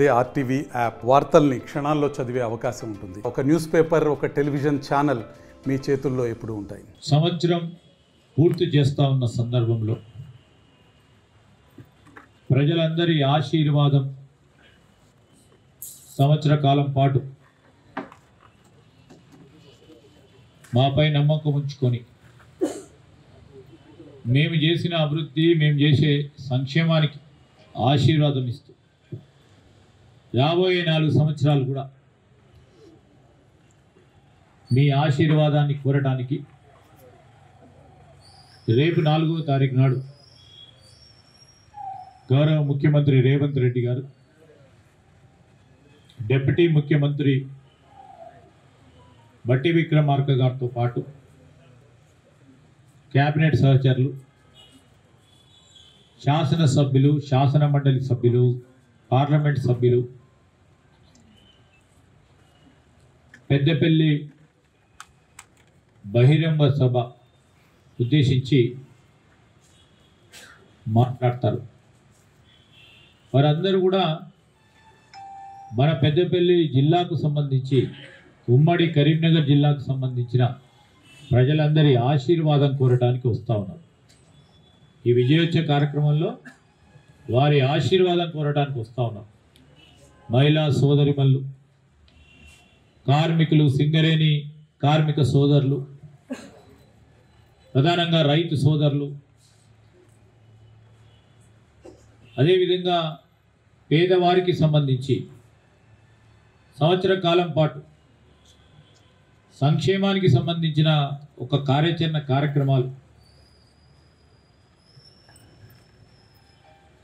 అదే RTV app వార్తల్ని క్షణాల్లో చదివే అవకాశం ఉంటుంది. ఒక న్యూస్ పేపర్, ఒక టెలివిజన్ ఛానల్ మీ చేతుల్లో ఎప్పుడూ ఉంటాయి. సంవత్సరం పూర్తి చేస్తా ఉన్న సందర్భంలో ప్రజలందరి ఆశీర్వాదం సంవత్సర కాలం పాటు మాపై నమ్మకం ఉంచుకొని మేము చేసిన అభివృద్ధి, మేము చేసే సంక్షేమానికి ఆశీర్వాదం ఇస్తూ రాబోయే 4 సంవత్సరాలు కూడా మీ ఆశీర్వాదాన్ని కోరడానికి రేపు 4వ తారీఖు నాడు గౌరవ ముఖ్యమంత్రి రేవంత్ రెడ్డి గారు, డిప్యూటీ ముఖ్యమంత్రి బట్టి విక్రమార్క గారితో పాటు క్యాబినెట్ సహచరులు, శాసనసభ్యులు, శాసన మండలి సభ్యులు, పార్లమెంట్ సభ్యులు, పెద్దపల్లి బహిరంగ సభ ఉద్దేశించి మాట్లాడతారు. వారందరూ కూడా మన పెద్దపల్లి జిల్లాకు సంబంధించి, ఉమ్మడి కరీంనగర్ జిల్లాకు సంబంధించిన ప్రజలందరి ఆశీర్వాదం కోరడానికి వస్తూ ఉన్నారు. ఈ విజయోత్సవ కార్యక్రమంలో వారి ఆశీర్వాదం కోరడానికి వస్తూ ఉన్నారు. మహిళా సోదరిమల్లు, కార్మికులు, సింగరేణి కార్మిక సోదరులు, ప్రధానంగా రైతు సోదరులు, అదేవిధంగా పేదవారికి సంబంధించి సంవత్సర కాలం పాటు సంక్షేమానికి సంబంధించిన ఒక కార్యాచరణ కార్యక్రమాలు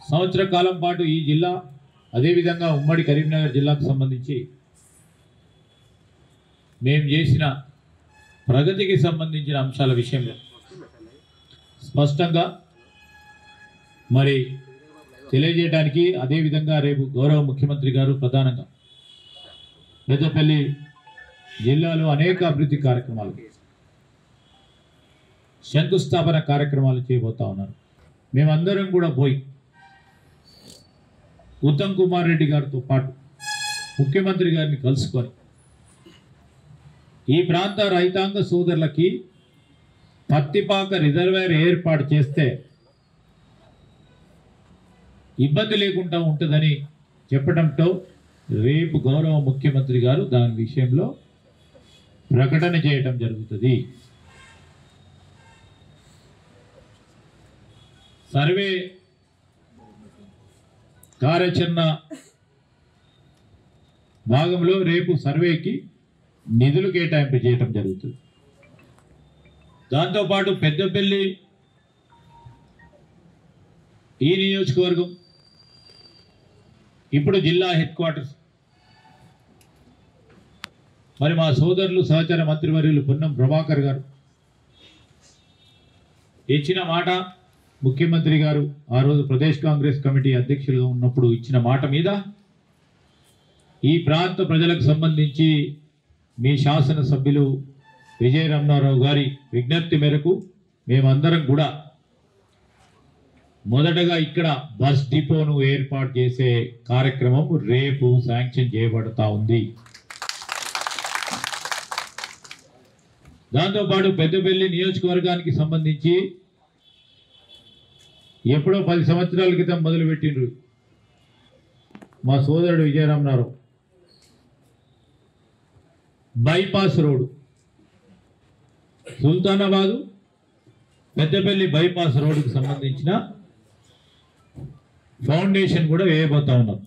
సంవత్సర కాలం పాటు ఈ జిల్లా, అదేవిధంగా ఉమ్మడి కరీంనగర్ జిల్లాకు సంబంధించి మేము చేసిన ప్రగతికి సంబంధించిన అంశాల విషయంలో స్పష్టంగా మరి తెలియజేయడానికి, అదేవిధంగా రేపు గౌరవ ముఖ్యమంత్రి గారు ప్రధానంగా పెద్దపల్లి జిల్లాలో అనేక అభివృద్ధి కార్యక్రమాలు, శంకుస్థాపన కార్యక్రమాలు చేయబోతా ఉన్నారు. మేమందరం కూడా పోయి ఉత్తమ్ కుమార్ రెడ్డి గారితో పాటు ముఖ్యమంత్రి గారిని కలుసుకొని ఈ ప్రాంత రైతాంగ సోదరులకి పత్తిపాక రిజర్వాయర్ ఏర్పాటు చేస్తే ఇబ్బంది లేకుండా ఉంటుందని చెప్పడంతో రేపు గౌరవ ముఖ్యమంత్రి గారు దాని విషయంలో ప్రకటన చేయడం జరుగుతుంది. సర్వే కార్యాచరణ భాగంలో రేపు సర్వేకి నిధులు కేటాయింపు చేయడం జరుగుతుంది. దాంతోపాటు పెద్దపల్లి ఈ నియోజకవర్గం ఇప్పుడు జిల్లా హెడ్ క్వార్టర్స్. మరి మా సోదరులు, సహచర మంత్రివర్యులు పొన్నం ప్రభాకర్ గారు ఇచ్చిన మాట, ముఖ్యమంత్రి గారు ఆ రోజు ప్రదేశ్ కాంగ్రెస్ కమిటీ అధ్యక్షులుగా ఉన్నప్పుడు ఇచ్చిన మాట మీద ఈ ప్రాంత ప్రజలకు సంబంధించి మీ శాసనసభ్యులు విజయ రమణారావు గారి విజ్ఞప్తి మేరకు మేమందరం కూడా మొదటగా ఇక్కడ బస్ డిపోను ఏర్పాటు చేసే కార్యక్రమం రేపు శాంక్షన్ చేయబడతా ఉంది. దాంతోపాటు పెద్దపల్లి నియోజకవర్గానికి సంబంధించి ఎప్పుడో 10 సంవత్సరాల క్రితం మొదలుపెట్టిండ్రు మా సోదరుడు Vijayaramarao. Bypass road, Sultanabad Peddapalli bypass రోడ్డుకు సంబంధించిన ఫౌండేషన్ కూడా వేయబోతా ఉన్నాం.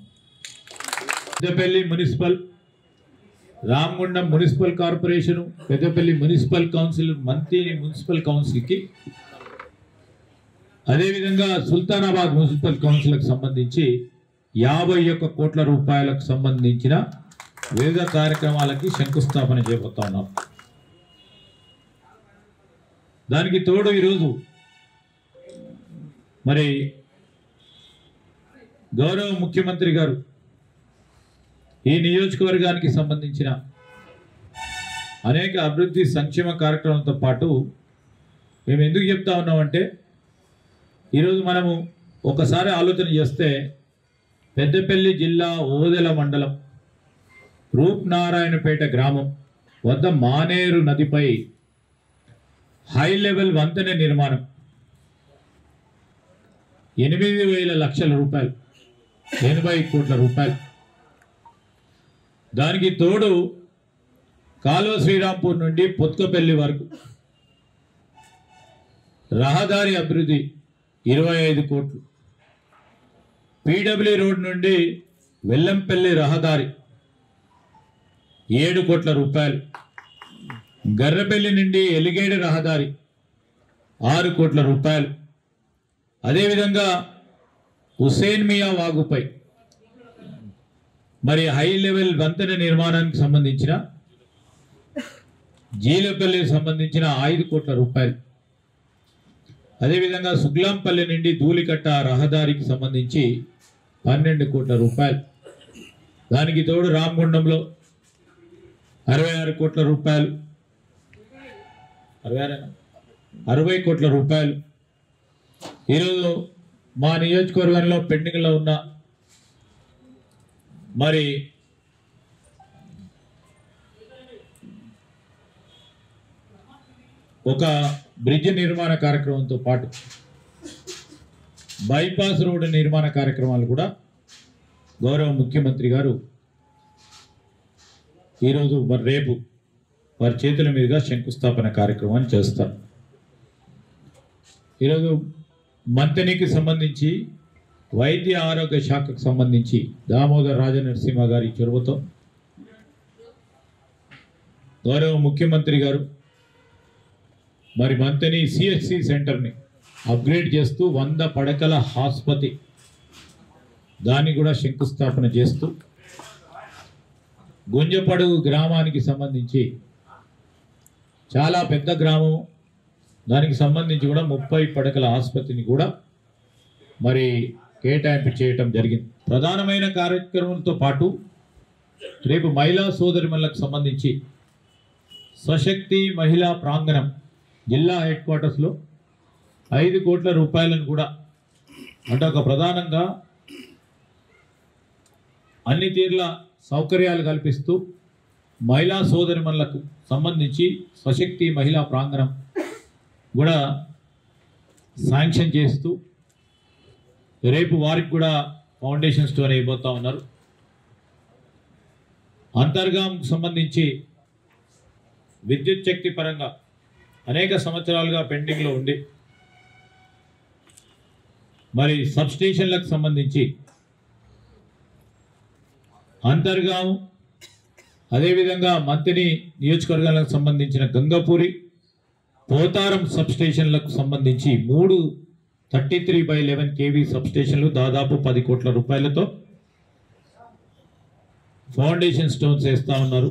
Peddapalli municipal, Ramagundam municipal corporation, Peddapalli municipal council, మంత్రి మున్సిపల్ కౌన్సిల్కి, అదేవిధంగా సుల్తానాబాద్ మున్సిపల్ కౌన్సిల్కి సంబంధించి 51 కోట్ల రూపాయలకు సంబంధించిన వివిధ కార్యక్రమాలకి శంకుస్థాపన చేయబోతా ఉన్నాం. దానికి తోడు ఈరోజు మరి గౌరవ ముఖ్యమంత్రి గారు ఈ నియోజకవర్గానికి సంబంధించిన అనేక అభివృద్ధి సంక్షేమ కార్యక్రమంతో పాటు మేము ఎందుకు చెప్తా ఉన్నామంటే, ఈరోజు మనము ఒకసారి ఆలోచన చేస్తే పెద్దపల్లి జిల్లా ఓదెల మండలం రూప్నారాయణపేట గ్రామం వద్ద మానేరు నదిపై హై లెవెల్ వంతెన నిర్మాణం 8,000 లక్షల రూపాయలు, 80 కోట్ల రూపాయలు. దానికి తోడు కాలువ శ్రీరాంపూర్ నుండి పొత్కపల్లి వరకు రహదారి అభివృద్ధి 25 కోట్లు, పీడబ్ల్యూ రోడ్ నుండి వెల్లంపల్లి రహదారి 7 కోట్ల రూపాయలు, గర్రపల్లి నుండి ఎలిగేడు రహదారి 6 కోట్ల రూపాయలు. అదేవిధంగా హుసేన్ మియా వాగుపై మరి హై లెవెల్ వంతెన నిర్మాణానికి సంబంధించిన జీలపల్లికి సంబంధించిన 5 కోట్ల రూపాయలు. అదేవిధంగా సుగ్లాంపల్లి నుండి ధూళికట్ట రహదారికి సంబంధించి 12 కోట్ల రూపాయలు. దానికి తోడు రామగుండంలో 66 కోట్ల రూపాయలు, 60 కోట్ల రూపాయలు. ఈరోజు మా నియోజకవర్గంలో పెండింగ్లో ఉన్న మరి ఒక బ్రిడ్జ్ నిర్మాణ కార్యక్రమంతో పాటు బైపాస్ రోడ్డు నిర్మాణ కార్యక్రమాలు కూడా గౌరవ ముఖ్యమంత్రి గారు ఈరోజు మరి రేపు వారి చేతుల మీదుగా శంకుస్థాపన కార్యక్రమాన్ని చేస్తారు. ఈరోజు మంతనికి సంబంధించి వైద్య ఆరోగ్య శాఖకు సంబంధించి దామోదర్ రాజనరసింహ గారి చొరవతో గౌరవ ముఖ్యమంత్రి గారు మరి మంతని సిహెచ్సి సెంటర్ని అప్గ్రేడ్ చేస్తూ 100 పడకల ఆసుపత్రి దాన్ని కూడా శంకుస్థాపన చేస్తూ గుంజపడుగు గ్రామానికి సంబంధించి చాలా పెద్ద గ్రామం, దానికి సంబంధించి కూడా 30 పడకల ఆసుపత్రిని కూడా మరి కేటాయింపు చేయటం జరిగింది. ప్రధానమైన కార్యక్రమంతో పాటు రేపు మహిళా సోదరిమణులకు సంబంధించి స్వశక్తి మహిళా ప్రాంగణం జిల్లా హెడ్ క్వార్టర్స్లో 5 కోట్ల రూపాయలను కూడా అంటే ఒక ప్రధానంగా అన్ని తీర్ల సౌకర్యాలు కల్పిస్తూ మహిళా సోదరిమణులకు సంబంధించి స్వశక్తి మహిళా ప్రాంగణం కూడా శాంక్షన్ చేస్తూ రేపు వారికి కూడా ఫౌండేషన్ స్టోన్ అయిపోతూ ఉన్నారు. అంతర్గాంకు సంబంధించి విద్యుత్ శక్తి పరంగా అనేక సంవత్సరాలుగా పెండింగ్లో ఉండి మరి సబ్స్టేషన్లకు సంబంధించి అంతర్గాం అదేవిధంగా మంతిని నియోజకవర్గాలకు సంబంధించిన గంగపూరి పోతారం సబ్స్టేషన్లకు సంబంధించి 3 33/11 kV సబ్స్టేషన్లు దాదాపు 10 కోట్ల రూపాయలతో ఫౌండేషన్ స్టోన్స్ వేస్తూ ఉన్నారు.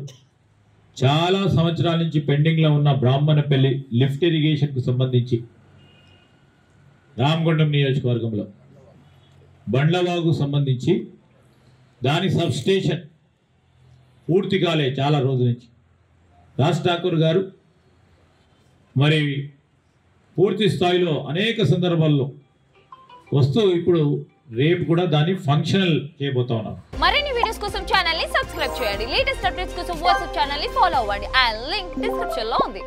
చాలా సంవత్సరాల నుంచి పెండింగ్లో ఉన్న బ్రాహ్మణపల్లి లిఫ్ట్ ఇరిగేషన్కు సంబంధించి రామగుండం నియోజకవర్గంలో బండ్లవాగు సంబంధించి దాని సబ్స్టేషన్ పూర్తి కాలే చాలా రోజుల నుంచి. రాజ్ ఠాకూర్ గారు మరి పూర్తి స్థాయిలో అనేక సందర్భాల్లో వస్తూ ఇప్పుడు రేపు కూడా దాన్ని ఫంక్షనల్ చేయబోతా ఉన్నాం. మరిన్ని వీడియోస్ కోసం ఛానల్ ని సబ్స్క్రైబ్ చేయండి. లేటెస్ట్ అప్డేట్స్ కోసం వాట్సాప్ ఛానల్ ని ఫాలో అవ్వండి. ఆ లింక్ డిస్క్రిప్షన్ లో ఉంది.